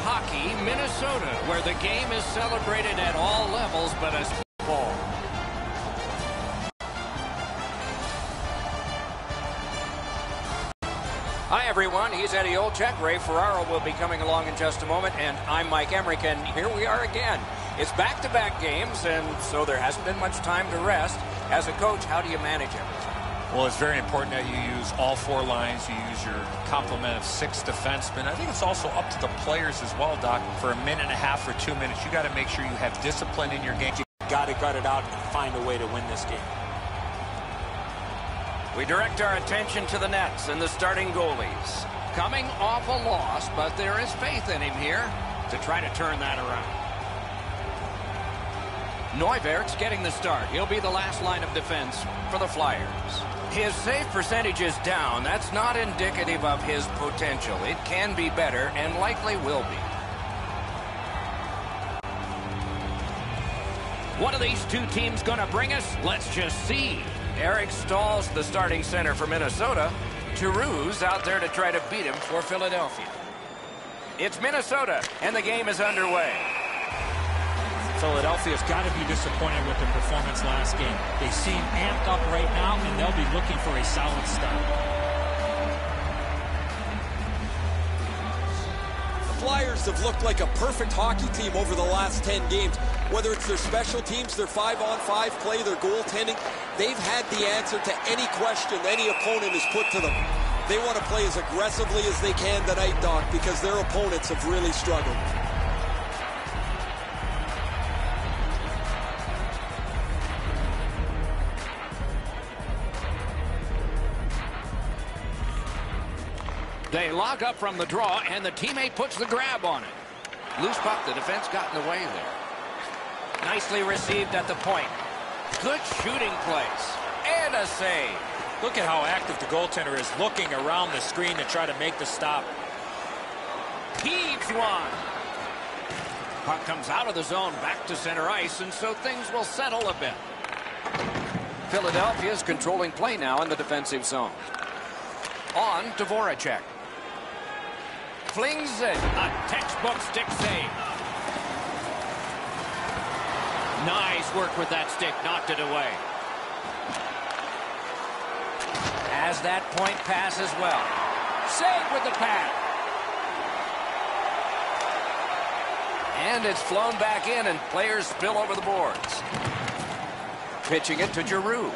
hockey, Minnesota, where the game is celebrated at all levels but as ball. Hi, everyone. He's Eddie Olczyk. Ray Ferraro will be coming along in just a moment, and I'm Mike Emmerich, and here we are again. It's back-to-back games, and so there hasn't been much time to rest. As a coach, how do you manage everything? Well, it's very important that you use all four lines. You use your complement of 6 defensemen. I think it's also up to the players as well, Doc. For a minute and a half or 2 minutes, you got to make sure you have discipline in your game. You got to gut it out and find a way to win this game. We direct our attention to the nets and the starting goalies. Coming off a loss, but there is faith in him here to try to turn that around. Neuwert's getting the start. He'll be the last line of defense for the Flyers. His save percentage is down. That's not indicative of his potential. It can be better and likely will be. What are these two teams going to bring us? Let's just see. Eric Stahl's the starting center for Minnesota. Giroux's out there to try to beat him for Philadelphia. It's Minnesota, and the game is underway. Philadelphia's got to be disappointed with their performance last game. They seem amped up right now, and they'll be looking for a solid start. The Flyers have looked like a perfect hockey team over the last 10 games. Whether it's their special teams, their 5-on-5 play, their goaltending, they've had the answer to any question any opponent has put to them. They want to play as aggressively as they can tonight, Doc, because their opponents have really struggled. They lock up from the draw, and the teammate puts the grab on it. Loose puck, the defense got in the way there. Nicely received at the point. Good shooting place. And a save. Look at how active the goaltender is, looking around the screen to try to make the stop. Heaves one. Puck comes out of the zone back to center ice, and so things will settle a bit. Philadelphia is controlling play now in the defensive zone. On to Voracek. Flings it. A textbook stick save. Nice work with that stick. Knocked it away. Has that point pass as well. Save with the pad. And it's flown back in, and players spill over the boards. Pitching it to Giroux.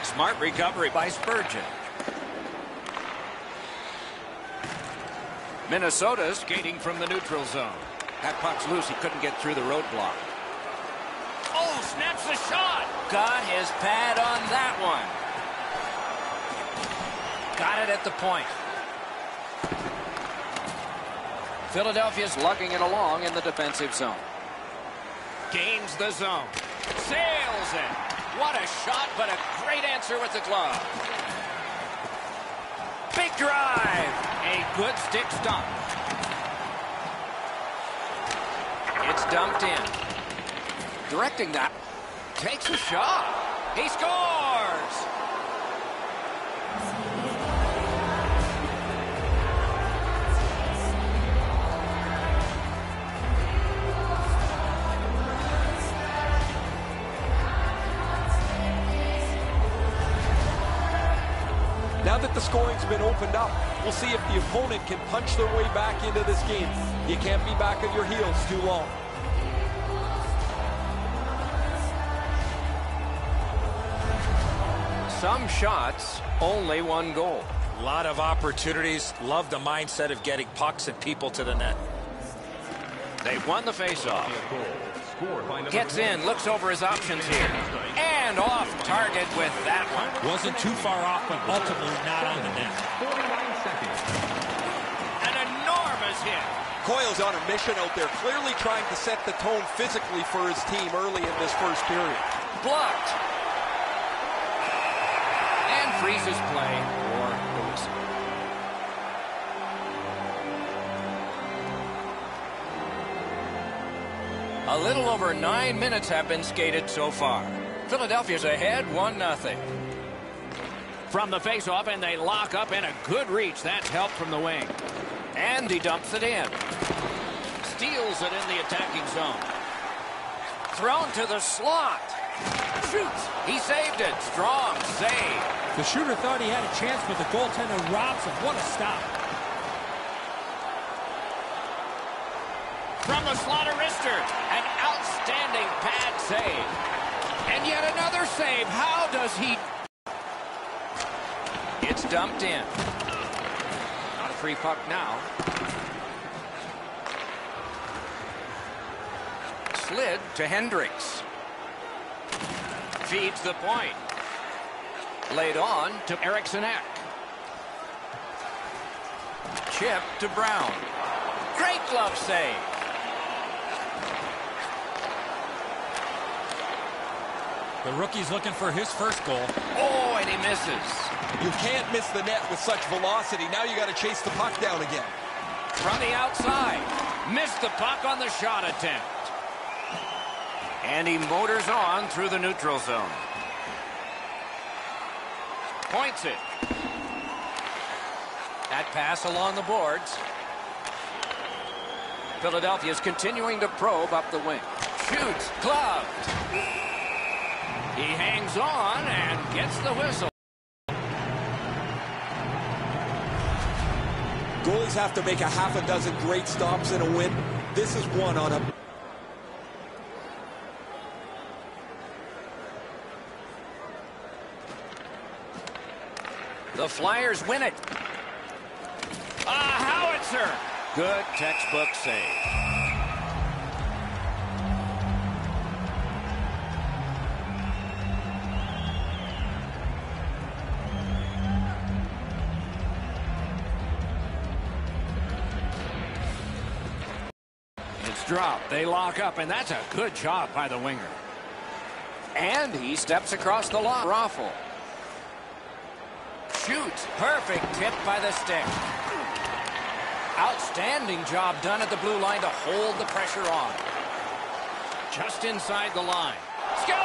Smart recovery by Spurgeon. Minnesota skating from the neutral zone. That puck's loose. He couldn't get through the roadblock. Oh, snaps the shot. Got his pad on that one. Got it at the point. Philadelphia's lugging it along in the defensive zone. Gains the zone. Sails it. What a shot, but a great answer with the glove. Big drive. A good stick stop. It's dumped in. Directing that. Takes a shot. He scores. Now that the scoring's been opened up, we'll see if the opponent can punch their way back into this game. You can't be back on your heels too long. Some shots, only one goal. A lot of opportunities. Love the mindset of getting pucks and people to the net. They've won the faceoff. Gets in, looks over his options here. And off target with that one. Wasn't too far off, but ultimately not on the net. 49 seconds. An enormous hit. Coyle's on a mission out there, clearly trying to set the tone physically for his team early in this first period. Blocked. And freezes play for the whistle. A little over 9 minutes have been skated so far. Philadelphia's ahead 1-0. From the faceoff, and they lock up, and a good reach. That's help from the wing. And he dumps it in. Steals it in the attacking zone. Thrown to the slot. Shoots. He saved it. Strong save. The shooter thought he had a chance, but the goaltender robs him. What a stop. From the slot of wrister. An outstanding pad save. And yet another save. How does he... It's dumped in. Not a free puck now. Slid to Hendricks. Feeds the point. Laid on to Eriksson Ek. Chip to Brown. Great glove save. The rookie's looking for his first goal. Oh, and he misses. You can't miss the net with such velocity. Now you got to chase the puck down again. From the outside. Missed the puck on the shot attempt. And he motors on through the neutral zone. Points it. That pass along the boards. Philadelphia's continuing to probe up the wing. Shoots. Gloved. He hangs on and gets the whistle. Goalies have to make a half a dozen great stops in a win. This is one on a... The Flyers win it. A howitzer. Good textbook save. It's dropped. They lock up, and that's a good job by the winger. And he steps across the line. Raffle. Shoots. Perfect tip by the stick. Outstanding job done at the blue line to hold the pressure on. Just inside the line. Score!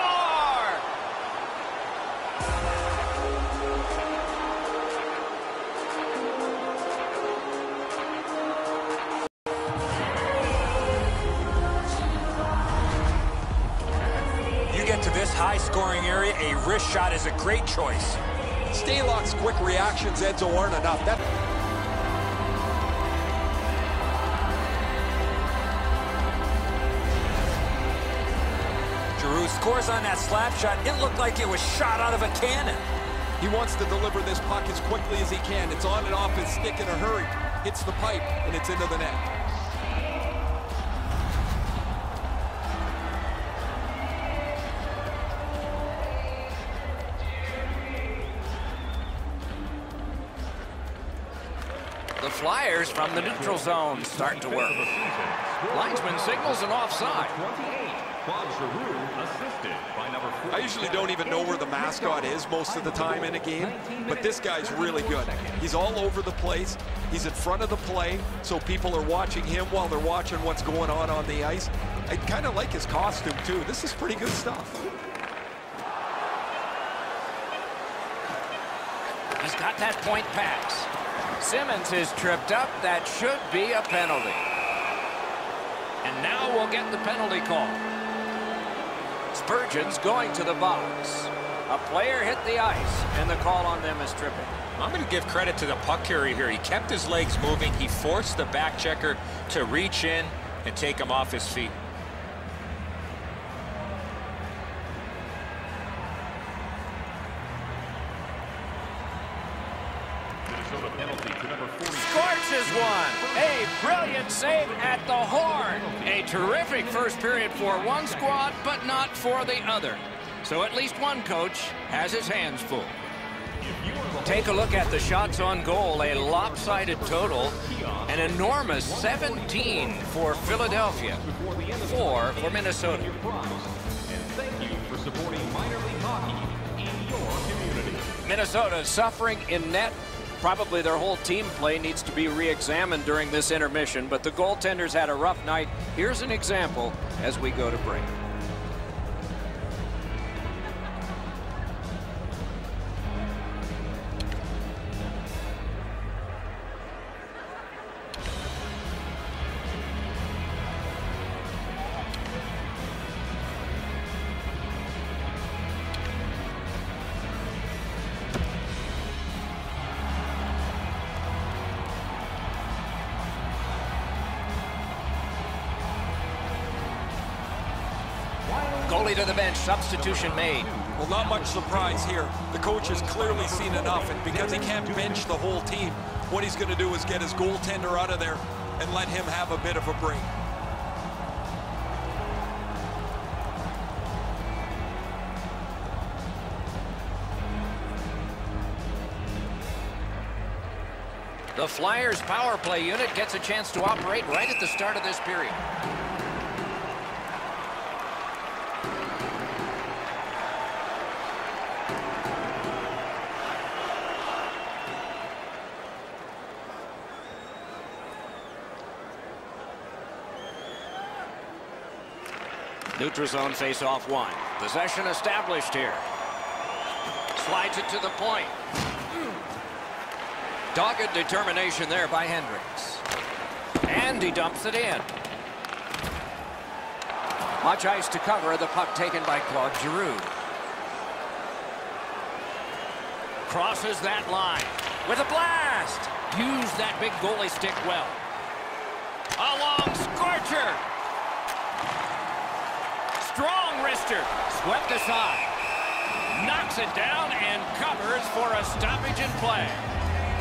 You get to this high-scoring area, a wrist shot is a great choice. Stalock's quick reactions, Edzo, aren't enough. Giroux scores on that slap shot. It looked like it was shot out of a cannon. He wants to deliver this puck as quickly as he can. It's on and off his stick in a hurry. Hits the pipe, and it's into the net. The Flyers from the neutral zone start to work. Linesman signals an offside. I usually don't even know where the mascot is most of the time in a game, but this guy's really good. He's all over the place. He's in front of the play, so people are watching him while they're watching what's going on the ice. I kind of like his costume, too. This is pretty good stuff. He's got that point pass. Simmons is tripped up. That should be a penalty. And now we'll get the penalty call. Spurgeon's going to the box. A player hit the ice, and the call on them is tripping. I'm going to give credit to the puck carrier here. He kept his legs moving. He forced the back checker to reach in and take him off his feet. Scorches one. A brilliant save at the horn. A terrific first period for one squad, but not for the other. So at least one coach has his hands full. Take a look at the shots on goal. A lopsided total. An enormous 17 for Philadelphia. 4 for Minnesota. Minnesota suffering in net. Probably their whole team play needs to be re-examined during this intermission, but the goaltenders had a rough night. Here's an example as we go to break. Goalie to the bench, substitution made. Well, not much surprise here. The coach has clearly seen enough, and because he can't bench the whole team, what he's going to do is get his goaltender out of there and let him have a bit of a break. The Flyers power play unit gets a chance to operate right at the start of this period. Neutral zone face-off one. Possession established here. Slides it to the point. Dogged determination there by Hendricks. And he dumps it in. Much ice to cover. The puck taken by Claude Giroux. Crosses that line with a blast. Used that big goalie stick well. A long scorcher. Strong wrister, swept aside, knocks it down and covers for a stoppage in play.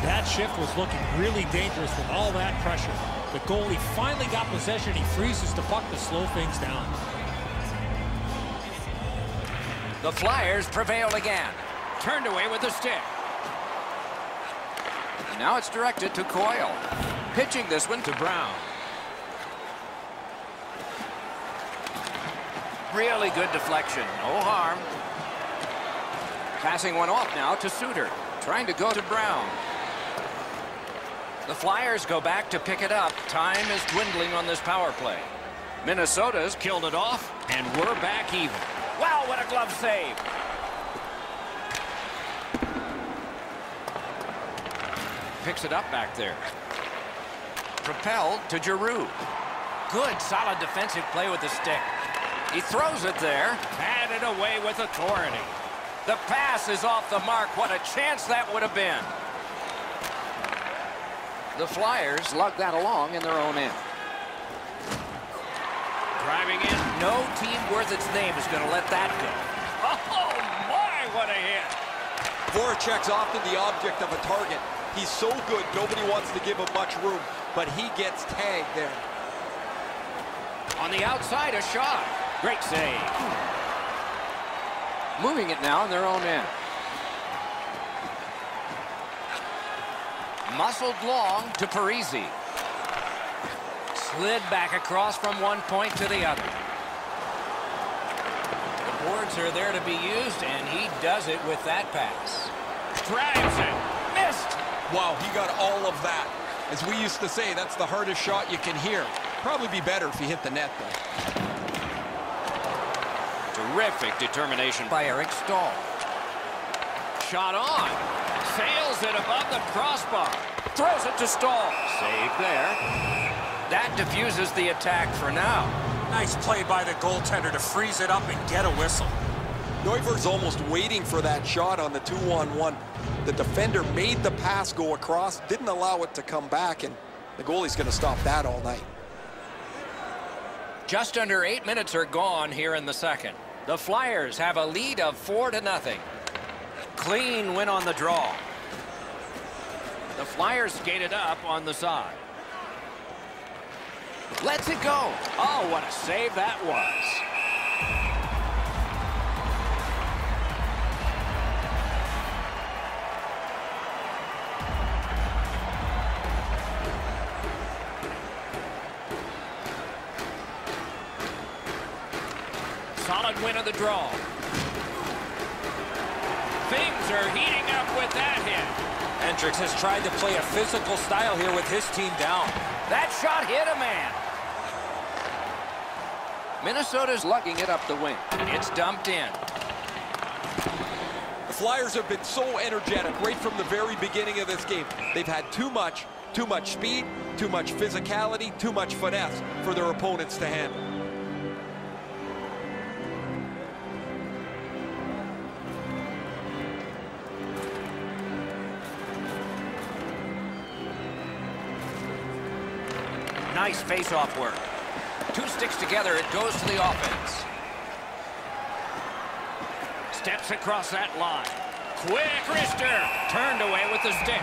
That shift was looking really dangerous with all that pressure. The goalie finally got possession. He freezes the puck to slow things down. The Flyers prevail again. Turned away with the stick. Now it's directed to Coyle. Pitching this one to Brown. Really good deflection. No harm. Passing one off now to Suter. Trying to go to Brown. The Flyers go back to pick it up. Time is dwindling on this power play. Minnesota's killed it off, and we're back even. Wow, what a glove save. Picks it up back there. Propelled to Giroux. Good, solid defensive play with the stick. He throws it there. Batted away with authority. The pass is off the mark. What a chance that would have been. The Flyers lug that along in their own end. Driving in. No team worth its name is going to let that go. Oh, my, what a hit. Voracek's often the object of a target. He's so good, nobody wants to give him much room, but he gets tagged there. On the outside, a shot. Great save. Moving it now in their own end. Muscled long to Parisi. Slid back across from one point to the other. The boards are there to be used, and he does it with that pass. Drives it. Missed. Wow, he got all of that. As we used to say, that's the hardest shot you can hear. Probably be better if he hit the net, though. Terrific determination by Eric Stahl. Shot on. Sails it above the crossbar. Throws it to Stahl. Save there. That diffuses the attack for now. Nice play by the goaltender to freeze it up and get a whistle. Neuvir's almost waiting for that shot on the 2-on-1. The defender made the pass go across, didn't allow it to come back, and the goalie's going to stop that all night. Just under 8 minutes are gone here in the second. The Flyers have a lead of 4-0. Clean win on the draw. The Flyers skated up on the side. Lets it go. Oh, what a save that was. Solid win of the draw. Things are heating up with that hit. Hendricks has tried to play a physical style here with his team down. That shot hit a man. Minnesota's lugging it up the wing. It's dumped in. The Flyers have been so energetic right from the very beginning of this game. They've had too much speed, too much physicality, too much finesse for their opponents to handle. Nice face-off work. Two sticks together, it goes to the offense. Steps across that line. Quick wrister. Turned away with the stick.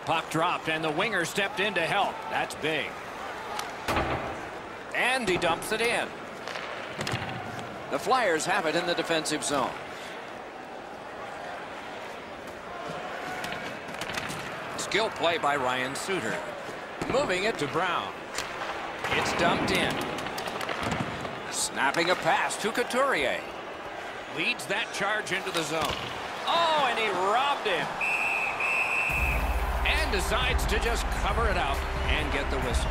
Puck dropped, and the winger stepped in to help. That's big. And he dumps it in. The Flyers have it in the defensive zone. Skill play by Ryan Suter. Moving it to Brown. It's dumped in. Snapping a pass to Couturier. Leads that charge into the zone. Oh, and he robbed him. And decides to just cover it up and get the whistle.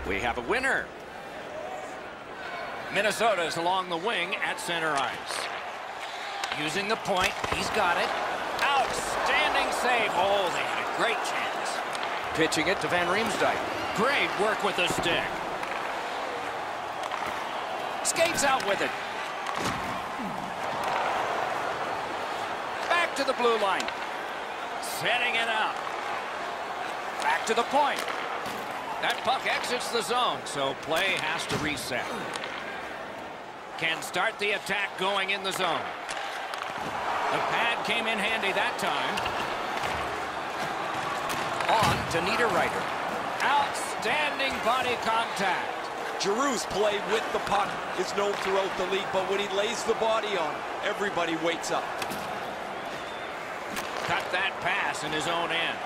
We have a winner. Minnesota's along the wing at center ice. Using the point, he's got it. Outstanding save. Oh, they had a great chance. Pitching it to Van Riemsdyk. Great work with the stick. Skates out with it. Back to the blue line. Setting it up. Back to the point. That puck exits the zone, so play has to reset. Can start the attack going in the zone. The pad came in handy that time. On to Niederreiter. Outstanding body contact. Giroux's play with the puck is known throughout the league, but when he lays the body on, everybody wakes up. Cut that pass in his own end.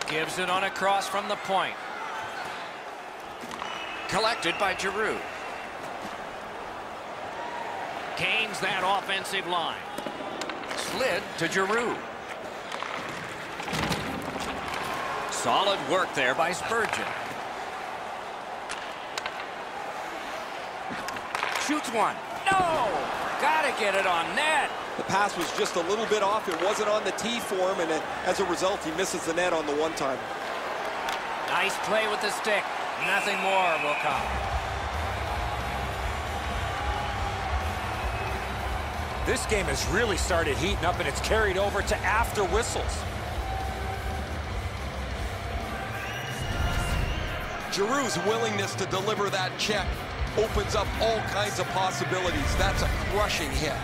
Gives it on a cross from the point. Collected by Giroux. Gains that offensive line. Slid to Giroux. Solid work there by Spurgeon. Shoots one. No! Gotta get it on net. The pass was just a little bit off. It wasn't on the tee for him, and as a result, he misses the net on the one-time. Nice play with the stick. Nothing more will come. This game has really started heating up, and it's carried over to after whistles. Giroux's willingness to deliver that check opens up all kinds of possibilities. That's a crushing hit.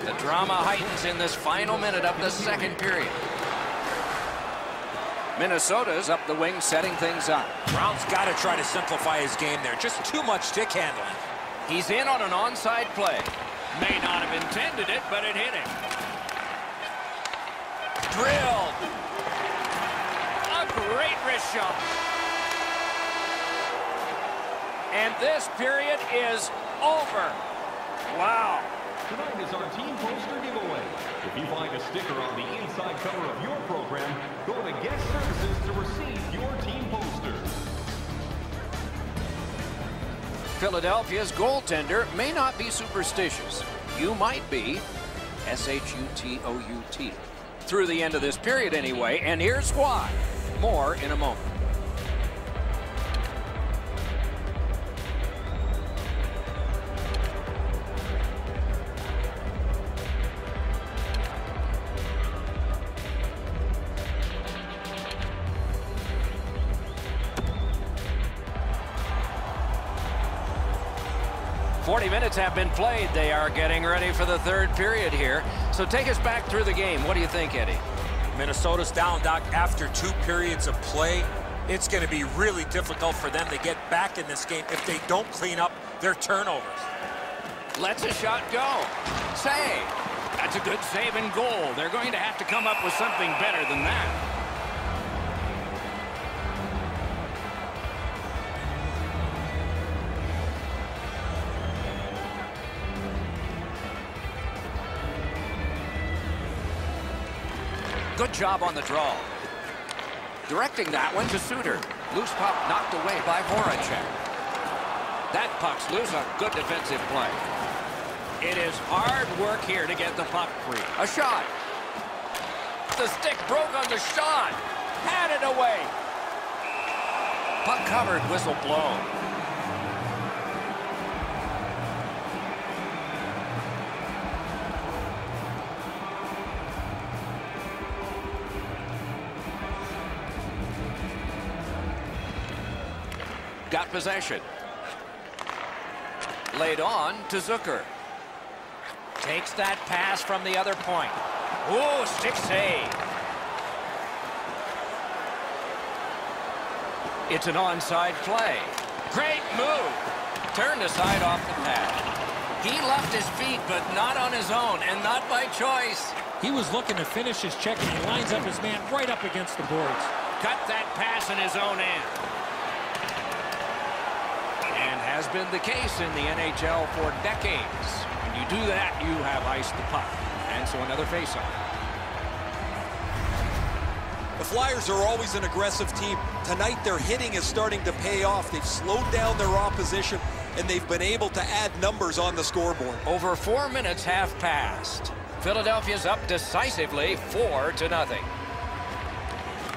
The drama heightens in this final minute of the second period. Minnesota's up the wing, setting things up. Brown's got to try to simplify his game there. Just too much stick handling. He's in on an onside play. May not have intended it, but it hit him. Drilled. A great wrist shot. And this period is over. Wow. Tonight is our team poster giveaway. If you find a sticker on the inside cover of your program, go to Guest Services to receive your team poster. Philadelphia's goaltender may not be superstitious. You might be. S-H-U-T-O-U-T. Through the end of this period anyway, and here's why. More in a moment. Minutes have been played. They are getting ready for the third period here. So take us back through the game. What do you think, Eddie? Minnesota's down, Doc, after 2 periods of play. It's going to be really difficult for them to get back in this game if they don't clean up their turnovers. Lets a shot go. Save. That's a good save and goal. They're going to have to come up with something better than that. Good job on the draw. Directing that one to Suter. Loose puck knocked away by Voracek. That puck's loose. A good defensive play. It is hard work here to get the puck free. A shot. The stick broke on the shot. Had it away. Puck covered, whistle blown. Got possession. Laid on to Zucker. Takes that pass from the other point. Ooh, stick save. It's an onside play. Great move. Turned aside off the pad. He left his feet, but not on his own, and not by choice. He was looking to finish his check, and he lines up his man right up against the boards. Cut that pass in his own end. And has been the case in the NHL for decades. When you do that, you have iced the puck. And so another faceoff. The Flyers are always an aggressive team. Tonight, their hitting is starting to pay off. They've slowed down their opposition, and they've been able to add numbers on the scoreboard. Over 4 minutes have passed. Philadelphia's up decisively 4-0.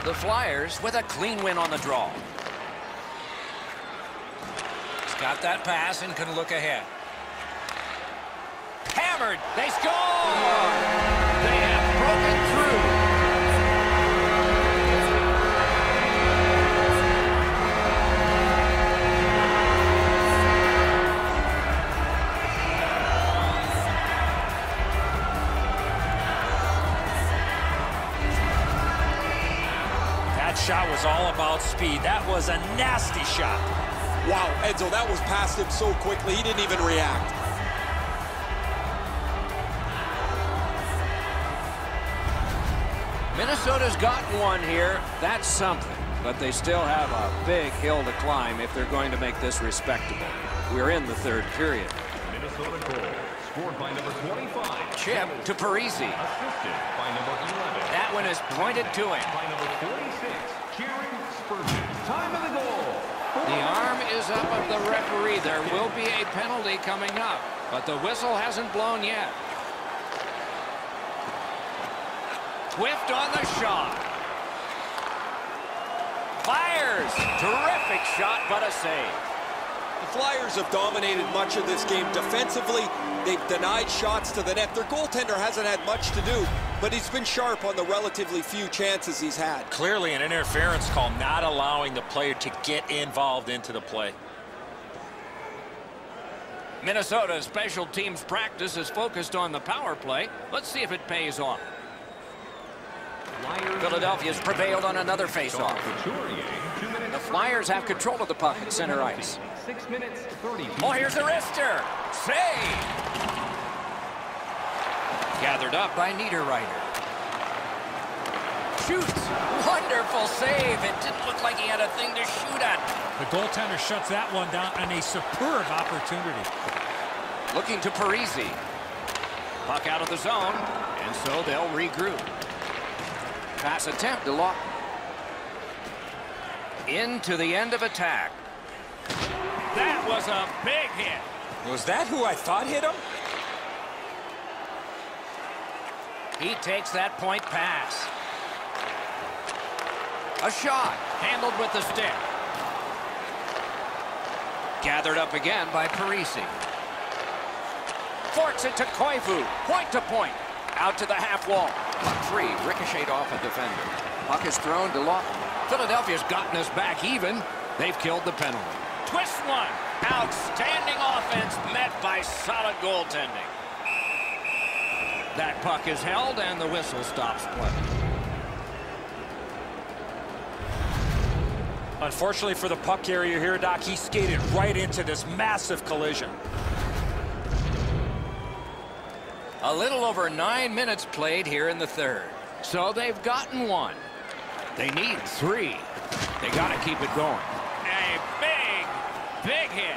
The Flyers with a clean win on the draw. He's got that pass and can look ahead. Hammered. They score! They have broken through. That shot was all about speed. That was a nasty shot. Wow, Enzo, that was past him so quickly, he didn't even react. Minnesota's gotten one here. That's something. But they still have a big hill to climb if they're going to make this respectable. We're in the third period. Minnesota goal, scored by number 25. Chip to Parisi. Assisted by number 11. That one is pointed to him. By number 46, Jared Spurgeon. Time of the goal. The arm is up of the referee. There will be a penalty coming up, but the whistle hasn't blown yet. Swift on the shot. Fires. Terrific shot, but a save. The Flyers have dominated much of this game. Defensively, they've denied shots to the net. Their goaltender hasn't had much to do, but he's been sharp on the relatively few chances he's had. Clearly an interference call, not allowing the player to get involved into the play. Minnesota's special teams practice is focused on the power play. Let's see if it pays off. Philadelphia's prevailed on another faceoff. The Flyers have control of the puck at center ice. 6 minutes, 30. Oh, here's a wrister. Save. Gathered up by Niederreiter. Shoots. Wonderful save. It didn't look like he had a thing to shoot at. The goaltender shuts that one down on a superb opportunity. Looking to Parisi. Puck out of the zone, and so they'll regroup. Pass attempt to Lawton. Into the end of attack. That was a big hit. Was that who I thought hit him? He takes that point pass. A shot handled with the stick. Gathered up again by Parisi. Forks it to Koivu. Point to point. Out to the half wall. Puck free. Ricocheted off a defender. Puck is thrown to Lawton. Philadelphia's gotten us back even. They've killed the penalty. Twist one. Outstanding offense met by solid goaltending. That puck is held and the whistle stops play. Unfortunately for the puck carrier here, Doc, he skated right into this massive collision. A little over 9 minutes played here in the third. So they've gotten one. They need 3. They got to keep it going. A big hit.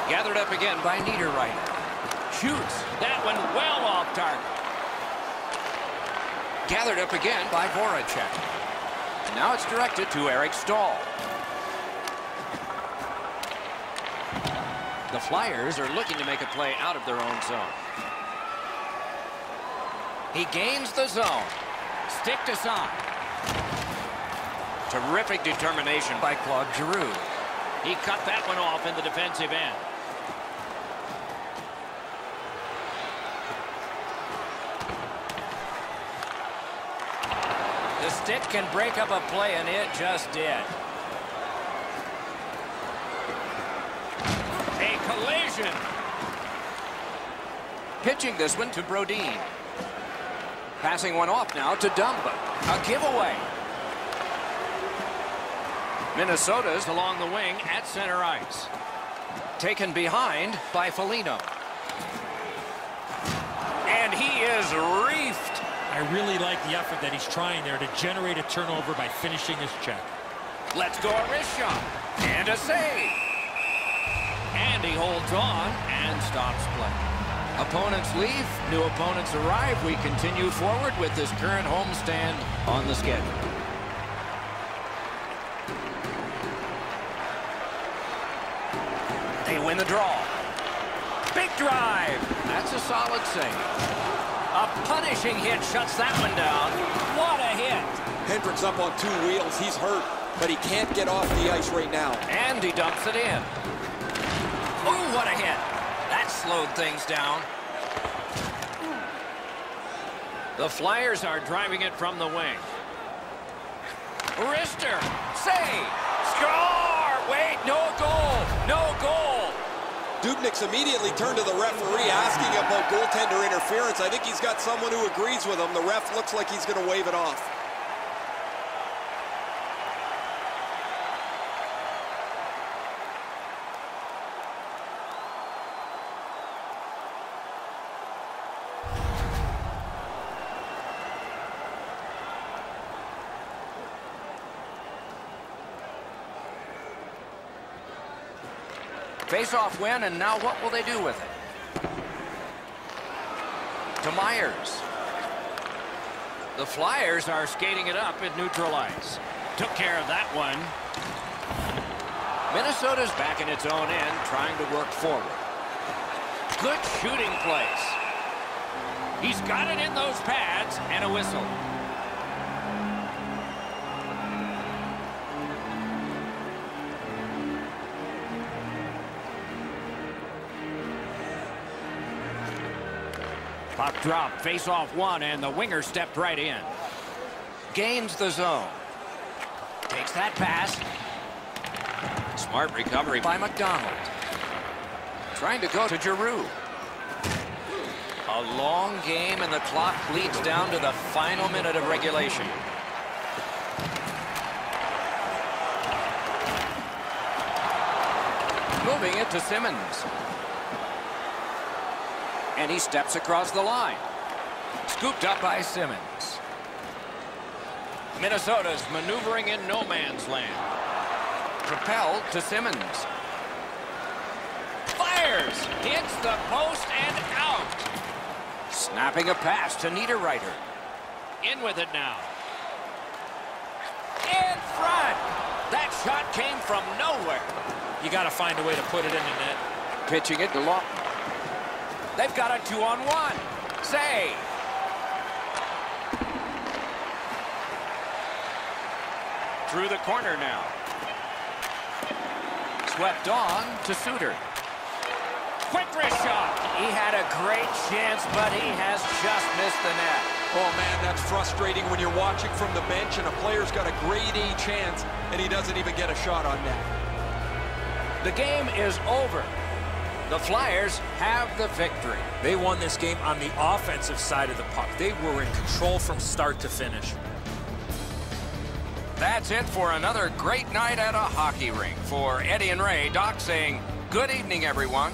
Gathered up again by Niederreiter. Shoots. That one well off target. Gathered up again by Voracek. And now it's directed to Eric Stahl. The Flyers are looking to make a play out of their own zone. He gains the zone. Stick to side. Terrific determination by Claude Giroux. He cut that one off in the defensive end. The stick can break up a play, and it just did. A collision. Pitching this one to Brodin. Passing one off now to Dumba. A giveaway. Minnesota's along the wing at center ice. Taken behind by Foligno. And he is reefed. I really like the effort that he's trying there to generate a turnover by finishing his check. Let's go a wrist shot. And a save. And he holds on and stops play. Opponents leave, new opponents arrive. We continue forward with this current homestand on the schedule. They win the draw. Big drive. That's a solid save. A punishing hit shuts that one down. What a hit. Hendricks up on 2 wheels. He's hurt, but he can't get off the ice right now. And he dumps it in. Ooh, what a hit. That slowed things down. The Flyers are driving it from the wing. Wrister. Save. Score. Wait, no goal. No goal. Dubnik's immediately turned to the referee asking about goaltender interference. I think he's got someone who agrees with him. The ref looks like he's going to wave it off. Face-off win, and now what will they do with it? To Myers. The Flyers are skating it up at neutral ice. Took care of that one. Minnesota's back in its own end, trying to work forward. Good shooting place. He's got it in those pads, and a whistle. Puck drop, face-off one, and the winger stepped right in. Gains the zone. Takes that pass. Smart recovery by McDonald. Trying to go to Giroux. A long game, and the clock bleeds down to the final minute of regulation. Moving it to Simmons. And he steps across the line. Scooped up by Simmons. Minnesota's maneuvering in no man's land. Propelled to Simmons. Fires! Hits the post and out. Snapping a pass to Niederreiter. In with it now. In front! That shot came from nowhere. You got to find a way to put it in the net. Pitching it to Lawton. They've got a 2-on-1. Save. Through the corner now. Swept on to Suter. Quick wrist shot. He had a great chance, but he has just missed the net. Oh, man, that's frustrating when you're watching from the bench and a player's got a grade A chance and he doesn't even get a shot on net. The game is over. The Flyers have the victory. They won this game on the offensive side of the puck. They were in control from start to finish. That's it for another great night at a hockey rink. For Eddie and Ray, Doc saying good evening, everyone.